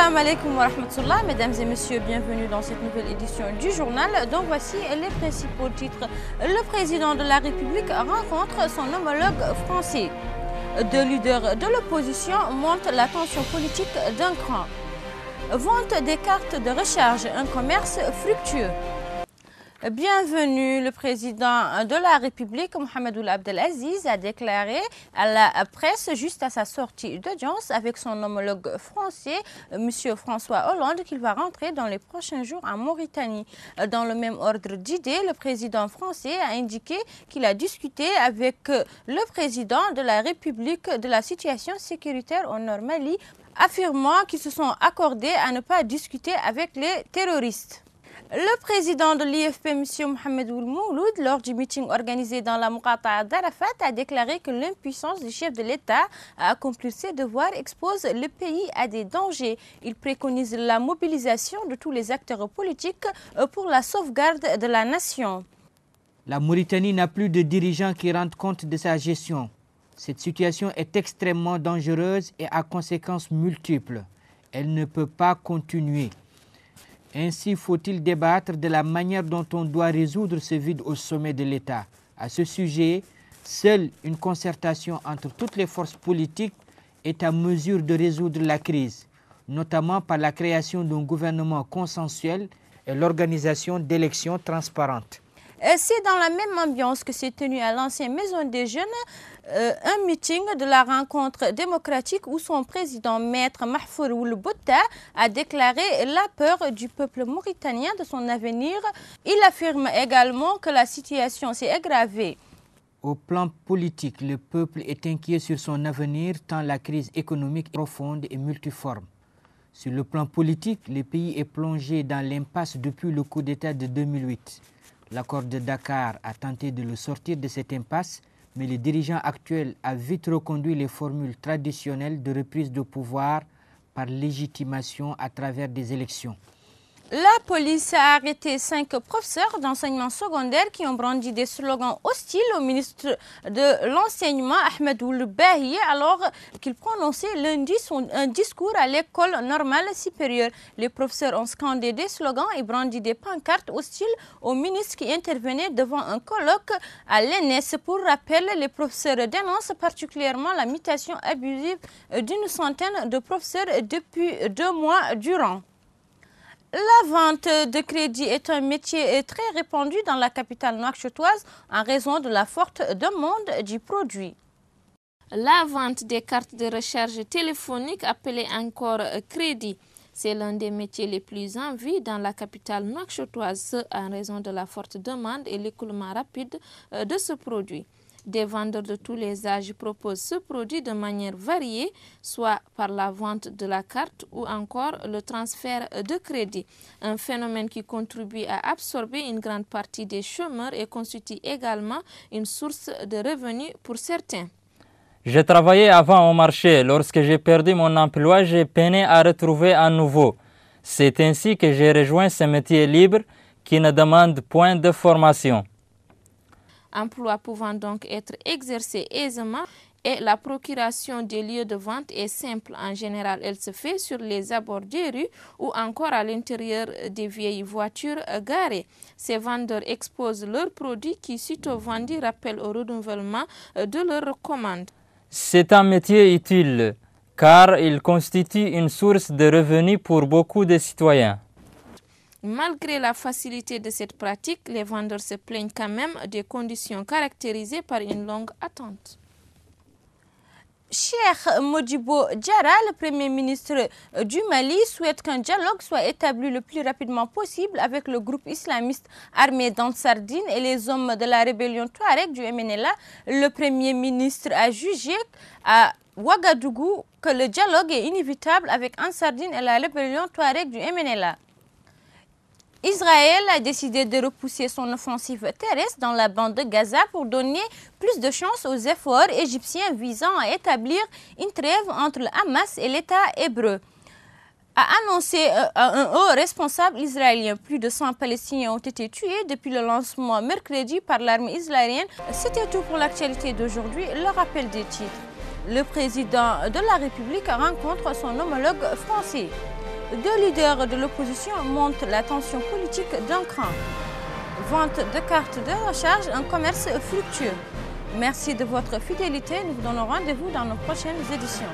Assalamu alaikum wa rahmatullah, mesdames et messieurs, bienvenue dans cette nouvelle édition du journal. Donc voici les principaux titres. Le président de la République rencontre son homologue français. Deux leaders de l'opposition montent la tension politique d'un cran. Vente des cartes de recharge, un commerce fructueux. Bienvenue, le président de la République, Mohamed Ould Abdelaziz, a déclaré à la presse juste à sa sortie d'audience avec son homologue français, M. François Hollande, qu'il va rentrer dans les prochains jours en Mauritanie. Dans le même ordre d'idées, le président français a indiqué qu'il a discuté avec le président de la République de la situation sécuritaire au Nord Mali, affirmant qu'ils se sont accordés à ne pas discuter avec les terroristes. Le président de l'IFP, M. Mohamed Ould Mouloud, lors du meeting organisé dans la Muqata'a d'Arafat, a déclaré que l'impuissance du chef de l'État à accomplir ses devoirs expose le pays à des dangers. Il préconise la mobilisation de tous les acteurs politiques pour la sauvegarde de la nation. La Mauritanie n'a plus de dirigeants qui rendent compte de sa gestion. Cette situation est extrêmement dangereuse et à conséquences multiples. Elle ne peut pas continuer. Ainsi faut-il débattre de la manière dont on doit résoudre ce vide au sommet de l'État. À ce sujet, seule une concertation entre toutes les forces politiques est à mesure de résoudre la crise, notamment par la création d'un gouvernement consensuel et l'organisation d'élections transparentes. C'est dans la même ambiance que s'est tenu à l'ancienne Maison des Jeunes un meeting de la rencontre démocratique où son président, maître Mahfour Ould Bouta, a déclaré la peur du peuple mauritanien de son avenir. Il affirme également que la situation s'est aggravée. Au plan politique, le peuple est inquiet sur son avenir tant la crise économique est profonde et multiforme. Sur le plan politique, le pays est plongé dans l'impasse depuis le coup d'État de 2008. L'accord de Dakar a tenté de le sortir de cette impasse, mais le dirigeant actuel a vite reconduit les formules traditionnelles de reprise de pouvoir par légitimation à travers des élections. La police a arrêté 5 professeurs d'enseignement secondaire qui ont brandi des slogans hostiles au ministre de l'Enseignement, Ahmed Ould Bahiye, alors qu'il prononçait lundi un discours à l'école normale supérieure. Les professeurs ont scandé des slogans et brandi des pancartes hostiles au ministre qui intervenait devant un colloque à l'ENS. Pour rappel, les professeurs dénoncent particulièrement la mutation abusive d'une centaine de professeurs depuis 2 mois durant. La vente de crédit est un métier très répandu dans la capitale nouakchotoise en raison de la forte demande du produit. La vente des cartes de recharge téléphonique appelées encore crédit, c'est l'un des métiers les plus en vue dans la capitale nouakchotoise en raison de la forte demande et l'écoulement rapide de ce produit. Des vendeurs de tous les âges proposent ce produit de manière variée, soit par la vente de la carte ou encore le transfert de crédit. Un phénomène qui contribue à absorber une grande partie des chômeurs et constitue également une source de revenus pour certains. J'ai travaillé avant au marché. Lorsque j'ai perdu mon emploi, j'ai peiné à retrouver à nouveau. C'est ainsi que j'ai rejoint ce métier libre qui ne demande point de formation. Emploi pouvant donc être exercé aisément et la procuration des lieux de vente est simple. En général, elle se fait sur les abords des rues ou encore à l'intérieur des vieilles voitures garées. Ces vendeurs exposent leurs produits qui, sitôt vendus, rappellent au renouvellement de leurs commandes. C'est un métier utile car il constitue une source de revenus pour beaucoup de citoyens. Malgré la facilité de cette pratique, les vendeurs se plaignent quand même des conditions caractérisées par une longue attente. Cheikh Modibo Diarra, le Premier ministre du Mali, souhaite qu'un dialogue soit établi le plus rapidement possible avec le groupe islamiste armé d'Ansar Dine et les hommes de la rébellion Touareg du MNLA. Le Premier ministre a jugé à Ouagadougou que le dialogue est inévitable avec Ansar Dine et la rébellion Touareg du MNLA. Israël a décidé de repousser son offensive terrestre dans la bande de Gaza pour donner plus de chance aux efforts égyptiens visant à établir une trêve entre le Hamas et l'État hébreu. A annoncé un haut responsable israélien. Plus de 100 Palestiniens ont été tués depuis le lancement mercredi par l'armée israélienne. C'était tout pour l'actualité d'aujourd'hui. Le rappel des titres. Le président de la République rencontre son homologue français. Deux leaders de l'opposition montent la tension politique d'un cran. Vente de cartes de recharge, un commerce fructueux. Merci de votre fidélité. Nous vous donnons rendez-vous dans nos prochaines éditions.